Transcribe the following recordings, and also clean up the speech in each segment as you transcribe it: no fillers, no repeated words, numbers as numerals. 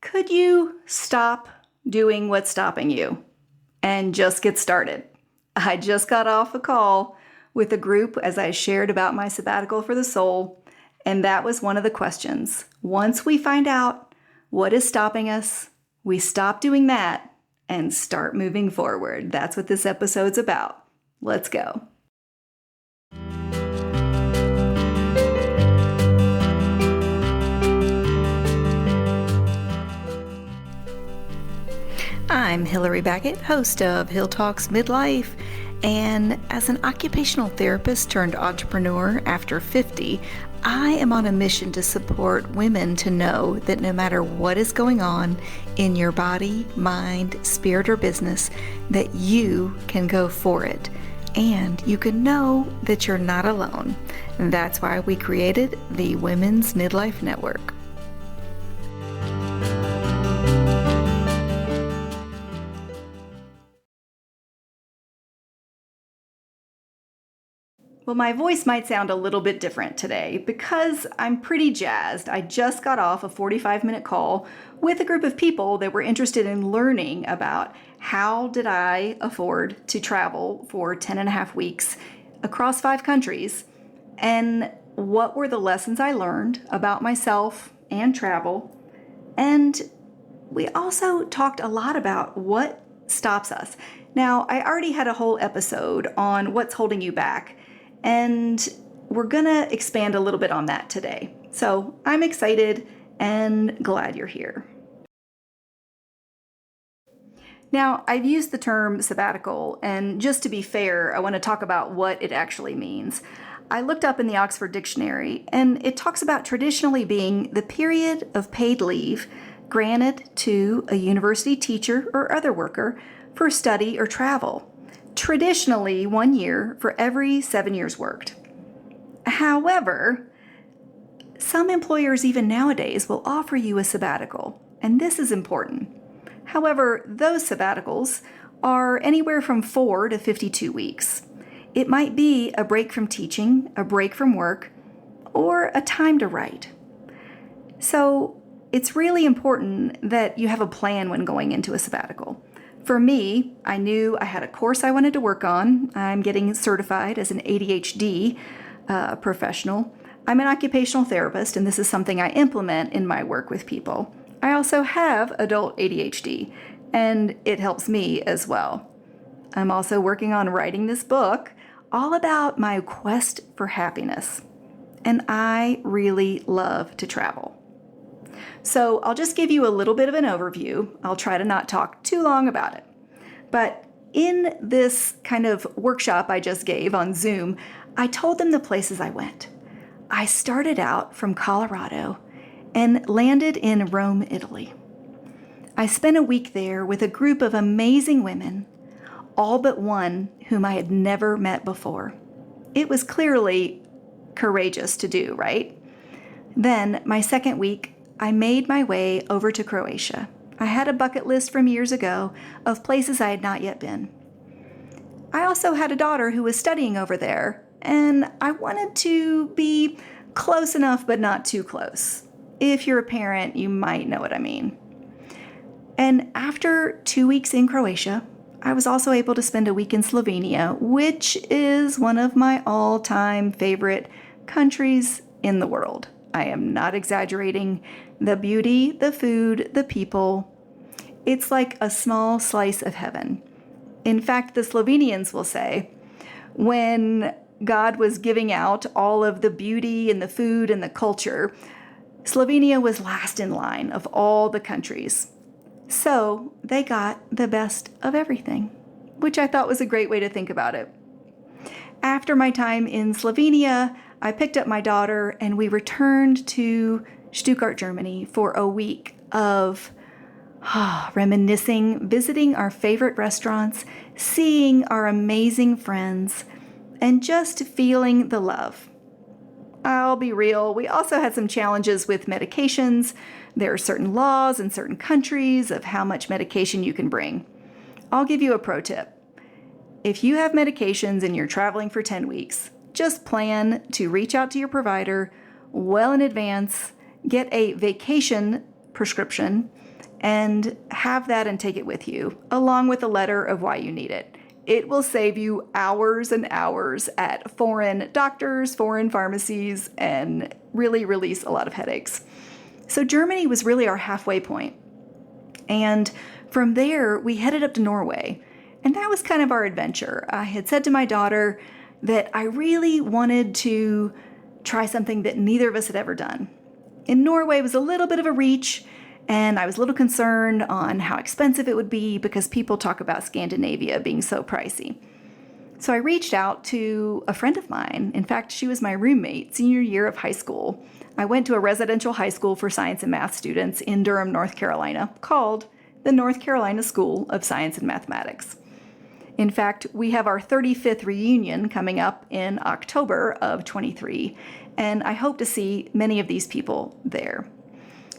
Could you stop doing what's stopping you and just get started? I just got off a call with a group as I shared about my sabbatical for the soul, and that was one of the questions. Once we find out what is stopping us, we stop doing that and start moving forward. That's what this episode's about. Let's go. I'm Hillary Baggett, host of Hill Talks Midlife, and as an occupational therapist turned entrepreneur after 50, I am on a mission to support women to know that no matter what is going on in your body, mind, spirit, or business, that you can go for it. And you can know that you're not alone. And that's why we created the Women's Midlife Network. Well, my voice might sound a little bit different today because I'm pretty jazzed. I just got off a 45-minute call with a group of people that were interested in learning about how did I afford to travel for 10 and a half weeks across 5 countries, and what were the lessons I learned about myself and travel. And we also talked a lot about what stops us. Now, I already had a whole episode on what's holding you back, and we're gonna expand a little bit on that today. So I'm excited and glad you're here. Now, I've used the term sabbatical, and just to be fair, I want to talk about what it actually means. I looked up in the Oxford Dictionary, and it talks about traditionally being the period of paid leave granted to a university teacher or other worker for study or travel. Traditionally 1 year for every 7 years worked. However, some employers even nowadays will offer you a sabbatical, and this is important. However, those sabbaticals are anywhere from 4 to 52 weeks. It might be a break from teaching, a break from work, or a time to write. So it's really important that you have a plan when going into a sabbatical. For me, I knew I had a course I wanted to work on. I'm getting certified as an ADHD professional. I'm an occupational therapist, and this is something I implement in my work with people. I also have adult ADHD, and it helps me as well. I'm also working on writing this book all about my quest for happiness, and I really love to travel. So I'll just give you a little bit of an overview. I'll try to not talk too long about it. But in this kind of workshop I just gave on Zoom, I told them the places I went. I started out from Colorado and landed in Rome, Italy. I spent a week there with a group of amazing women, all but one whom I had never met before. It was clearly courageous to do, right? Then, my second week, I made my way over to Croatia. I had a bucket list from years ago of places I had not yet been. I also had a daughter who was studying over there, and I wanted to be close enough but not too close. If you're a parent, you might know what I mean. And after 2 weeks in Croatia, I was also able to spend a week in Slovenia, which is one of my all-time favorite countries in the world. I am not exaggerating. The beauty, the food, the people, it's like a small slice of heaven. In fact, the Slovenians will say, when God was giving out all of the beauty and the food and the culture, Slovenia was last in line of all the countries. So they got the best of everything, which I thought was a great way to think about it. After my time in Slovenia, I picked up my daughter and we returned to Stuttgart, Germany for a week of reminiscing, visiting our favorite restaurants, seeing our amazing friends, and just feeling the love. I'll be real, we also had some challenges with medications. There are certain laws in certain countries of how much medication you can bring. I'll give you a pro tip. If you have medications and you're traveling for 10 weeks, just plan to reach out to your provider well in advance, get a vacation prescription, and have that and take it with you, along with a letter of why you need it. It will save you hours and hours at foreign doctors, foreign pharmacies, and really release a lot of headaches. So Germany was really our halfway point. And from there, we headed up to Norway. And that was kind of our adventure. I had said to my daughter that I really wanted to try something that neither of us had ever done. In Norway was a little bit of a reach, and I was a little concerned on how expensive it would be because people talk about Scandinavia being so pricey. So I reached out to a friend of mine. In fact, she was my roommate senior year of high school. I went to a residential high school for science and math students in Durham, North Carolina, called the North Carolina School of Science and Mathematics. In fact, we have our 35th reunion coming up in October of 23, and I hope to see many of these people there.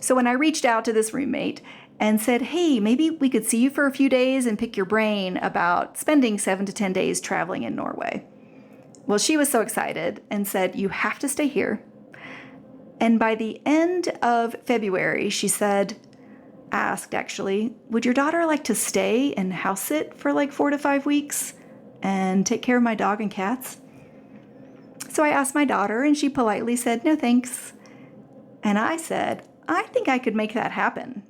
So when I reached out to this roommate and said, hey, maybe we could see you for a few days and pick your brain about spending 7 to 10 days traveling in Norway. Well, she was so excited and said, you have to stay here. And by the end of February, she asked, would your daughter like to stay and house sit for like 4 to 5 weeks and take care of my dog and cats? So I asked my daughter, and she politely said, no thanks. And I said, I think I could make that happen.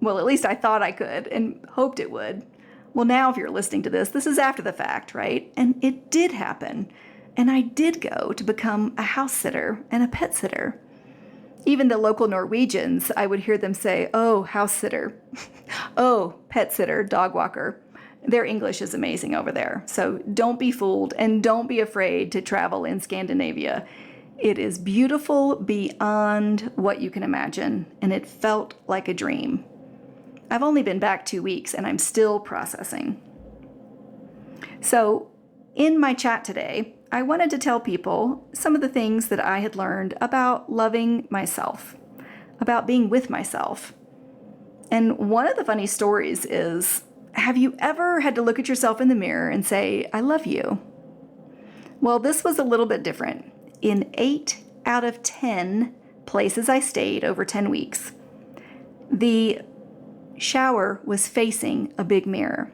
Well, at least I thought I could and hoped it would. Well, now if you're listening to this is after the fact, right? And it did happen. And I did go to become a house sitter and a pet sitter. Even the local Norwegians, I would hear them say, oh, house sitter. Oh, pet sitter, dog walker. Their English is amazing over there. So don't be fooled and don't be afraid to travel in Scandinavia. It is beautiful beyond what you can imagine, and it felt like a dream. I've only been back 2 weeks, and I'm still processing. So in my chat today, I wanted to tell people some of the things that I had learned about loving myself, about being with myself. And one of the funny stories is, have you ever had to look at yourself in the mirror and say, I love you? Well, this was a little bit different. In 8 out of 10 places I stayed over 10 weeks, the shower was facing a big mirror.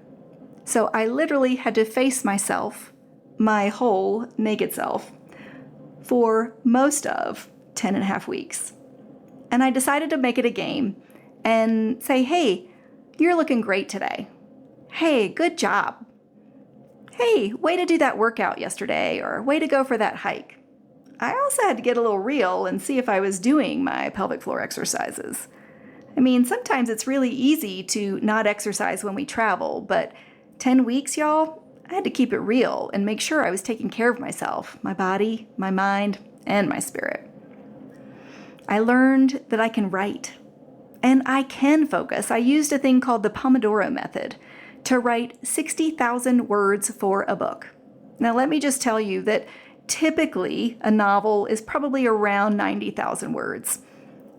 So I literally had to face myself, my whole naked self, for most of 10 and a half weeks. And I decided to make it a game and say, hey, you're looking great today. Hey, good job. Hey, way to do that workout yesterday, or way to go for that hike. I also had to get a little real and see if I was doing my pelvic floor exercises. I mean, sometimes it's really easy to not exercise when we travel, but 10 weeks, y'all, I had to keep it real and make sure I was taking care of myself, my body, my mind, and my spirit. I learned that I can write and I can focus. I used a thing called the Pomodoro method to write 60,000 words for a book. Now, let me just tell you that typically a novel is probably around 90,000 words.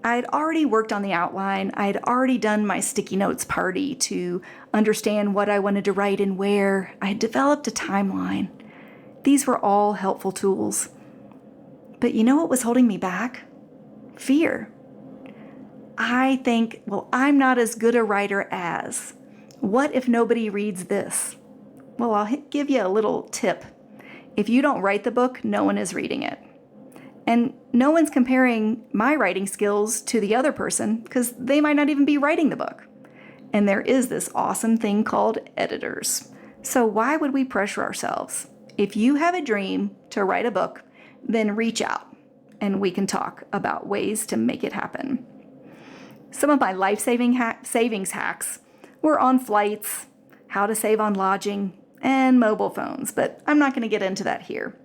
I had already worked on the outline. I had already done my sticky notes party to understand what I wanted to write and where. I had developed a timeline. These were all helpful tools. But you know what was holding me back? Fear. I think, well, I'm not as good a writer as. What if nobody reads this? Well, I'll give you a little tip. If you don't write the book, no one is reading it. And no one's comparing my writing skills to the other person because they might not even be writing the book. And there is this awesome thing called editors. So why would we pressure ourselves? If you have a dream to write a book, then reach out and we can talk about ways to make it happen. Some of my savings hacks were on flights, how to save on lodging, and mobile phones, but I'm not going to get into that here.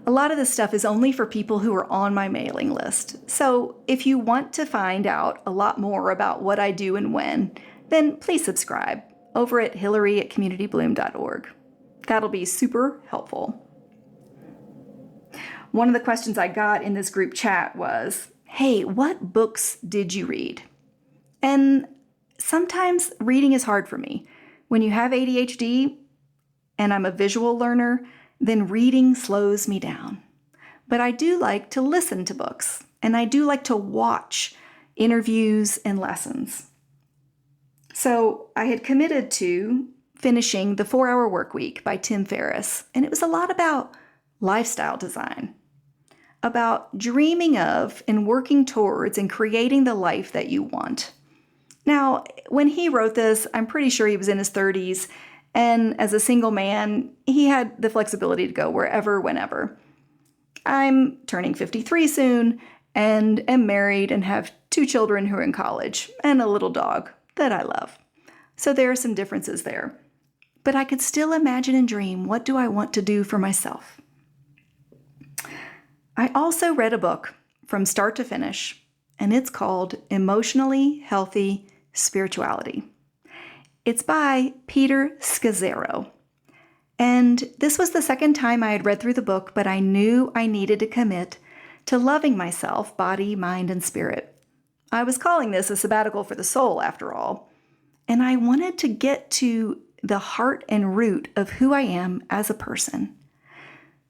A lot of this stuff is only for people who are on my mailing list. So if you want to find out a lot more about what I do and when, then please subscribe over at hillary@communitybloom.org. That'll be super helpful. One of the questions I got in this group chat was, hey, what books did you read? And sometimes reading is hard for me. When you have ADHD and I'm a visual learner, then reading slows me down. But I do like to listen to books, and I do like to watch interviews, and lessons. So I had committed to finishing The 4-Hour Workweek by Tim Ferriss, and it was a lot about lifestyle design, about dreaming of and working towards and creating the life that you want. Now, when he wrote this, I'm pretty sure he was in his 30s, and as a single man, he had the flexibility to go wherever, whenever. I'm turning 53 soon, and am married and have 2 children who are in college, and a little dog that I love. So there are some differences there. But I could still imagine and dream, what do I want to do for myself? I also read a book from start to finish, and it's called Emotionally Healthy Spirituality. It's by Peter Scazzero. And this was the second time I had read through the book, but I knew I needed to commit to loving myself, body, mind, and spirit. I was calling this a sabbatical for the soul, after all. And I wanted to get to the heart and root of who I am as a person.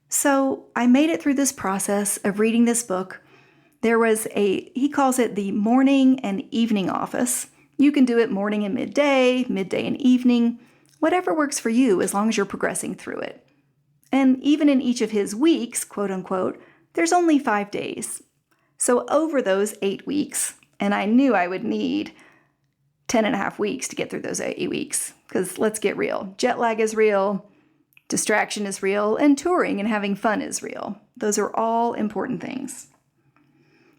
So I made it through this process of reading this book. There was he calls it the morning and evening office. You can do it morning and midday and evening, whatever works for you as long as you're progressing through it. And even in each of his weeks, quote unquote, there's only 5 days. So over those 8 weeks, and I knew I would need 10 and a half weeks to get through those 8 weeks, because let's get real. Jet lag is real, distraction is real, and touring and having fun is real. Those are all important things.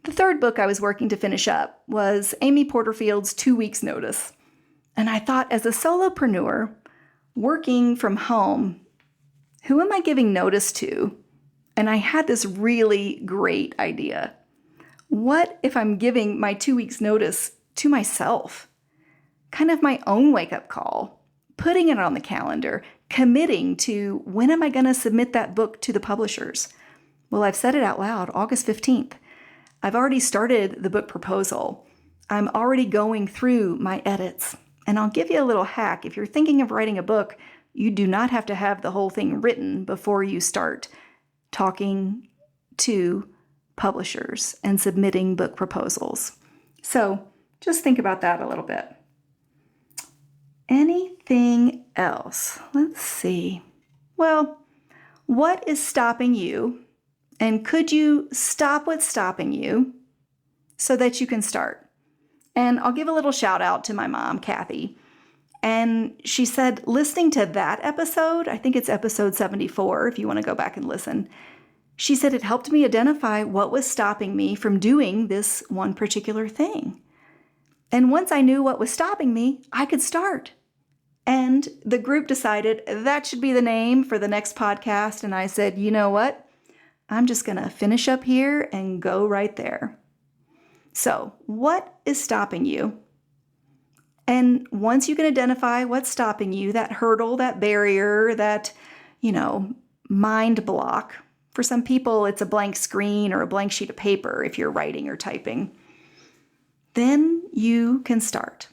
The third book I was working to finish up was Amy Porterfield's 2 Weeks Notice. And I thought, as a solopreneur, working from home, who am I giving notice to? And I had this really great idea. What if I'm giving my 2 weeks notice to myself? Kind of my own wake-up call, putting it on the calendar, committing to when am I going to submit that book to the publishers? Well, I've said it out loud, August 15th. I've already started the book proposal. I'm already going through my edits. And I'll give you a little hack. If you're thinking of writing a book, you do not have to have the whole thing written before you start talking to publishers and submitting book proposals. So just think about that a little bit. Anything else? Let's see. Well, what is stopping you? And could you stop what's stopping you so that you can start? And I'll give a little shout out to my mom, Kathy. And she said, listening to that episode, I think it's episode 74, if you want to go back and listen, she said it helped me identify what was stopping me from doing this one particular thing. And once I knew what was stopping me, I could start. And the group decided that should be the name for the next podcast. And I said, you know what? I'm just going to finish up here and go right there. So, what is stopping you? And once you can identify what's stopping you, that hurdle, that barrier, that, mind block. For some people, it's a blank screen or a blank sheet of paper if you're writing or typing. Then you can start.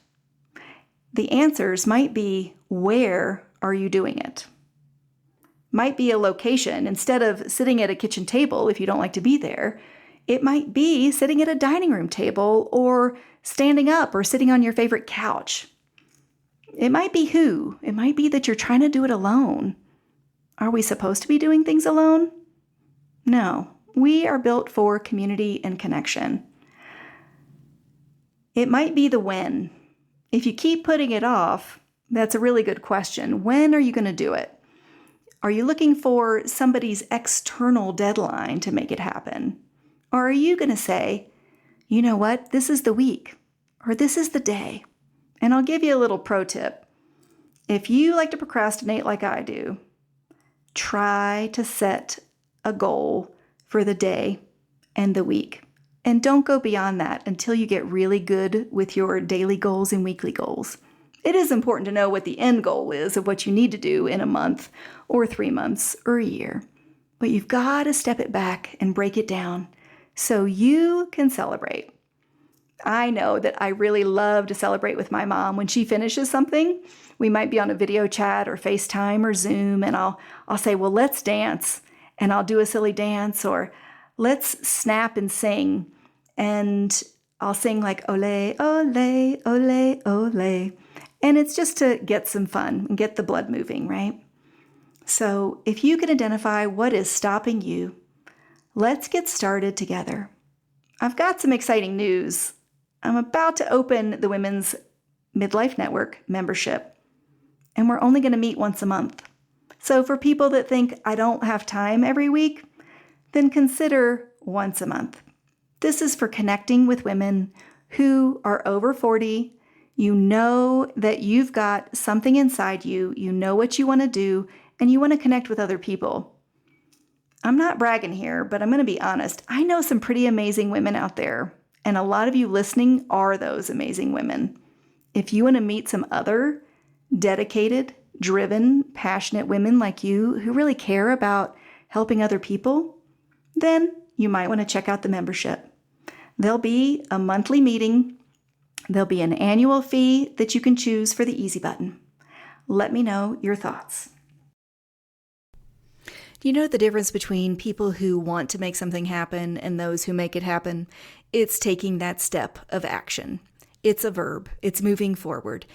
The answers might be, where are you doing it? Might be a location. Instead of sitting at a kitchen table, if you don't like to be there, it might be sitting at a dining room table or standing up or sitting on your favorite couch. It might be who. It might be that you're trying to do it alone. Are we supposed to be doing things alone? No, we are built for community and connection. It might be the when. If you keep putting it off, that's a really good question. When are you going to do it? Are you looking for somebody's external deadline to make it happen? Or are you going to say, you know what, this is the week, or this is the day? And I'll give you a little pro tip. If you like to procrastinate like I do, try to set a goal for the day and the week. And don't go beyond that until you get really good with your daily goals and weekly goals. It is important to know what the end goal is of what you need to do in a month or 3 months or a year. But you've got to step it back and break it down so you can celebrate. I know that I really love to celebrate with my mom when she finishes something. We might be on a video chat or FaceTime or Zoom, and I'll say, well, let's dance. And I'll do a silly dance, or let's snap and sing. And I'll sing like ole, ole, ole, ole. And it's just to get some fun and get the blood moving, right? So if you can identify what is stopping you, let's get started together. I've got some exciting news. I'm about to open the Women's Midlife Network membership, and we're only going to meet once a month. So for people that think I don't have time every week, then consider once a month. This is for connecting with women who are over 40. You know that you've got something inside you. You know what you want to do, and you want to connect with other people. I'm not bragging here, but I'm going to be honest. I know some pretty amazing women out there, and a lot of you listening are those amazing women. If you want to meet some other dedicated, driven, passionate women like you who really care about helping other people, then you might want to check out the membership. There'll be a monthly meeting. There'll be an annual fee that you can choose for the easy button. Let me know your thoughts. Do you know the difference between people who want to make something happen and those who make it happen? It's taking that step of action. It's a verb. It's moving forward.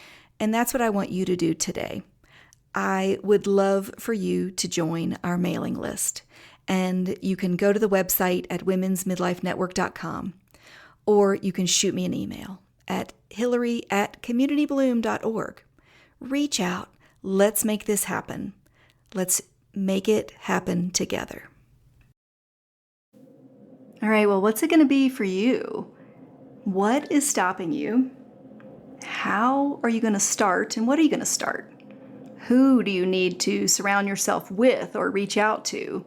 And that's what I want you to do today. I would love for you to join our mailing list. And you can go to the website at womensmidlifenetwork.com, or you can shoot me an email at hillary@communitybloom.org. Reach out. Let's make this happen. Let's make it happen together. All right, well, what's it going to be for you? What is stopping you? How are you going to start, and what are you going to start? Who do you need to surround yourself with or reach out to?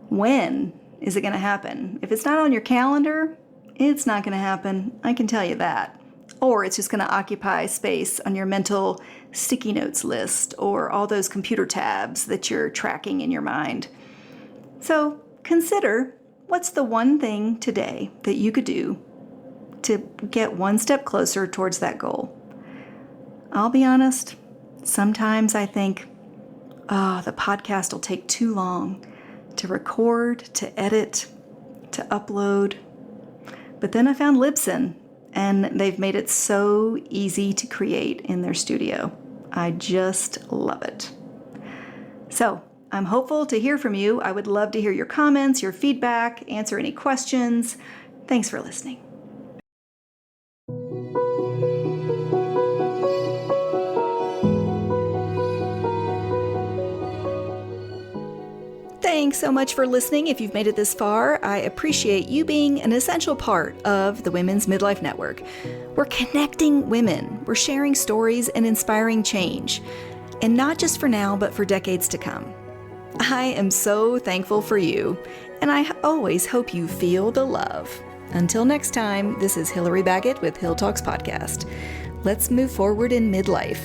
When is it going to happen? If it's not on your calendar, it's not going to happen. I can tell you that. Or it's just going to occupy space on your mental sticky notes list or all those computer tabs that you're tracking in your mind. So consider, what's the one thing today that you could do to get one step closer towards that goal? I'll be honest, sometimes I think, the podcast will take too long to record, to edit, to upload. But then I found Libsyn, and they've made it so easy to create in their studio. I just love it. So I'm hopeful to hear from you. I would love to hear your comments, your feedback, answer any questions. Thanks for listening. Thanks so much for listening. If you've made it this far, I appreciate you being an essential part of the Women's Midlife Network. We're connecting women. We're sharing stories and inspiring change. And not just for now, but for decades to come. I am so thankful for you, and I always hope you feel the love. Until next time, this is Hillary Baggett with Hill Talks Podcast. Let's move forward in midlife.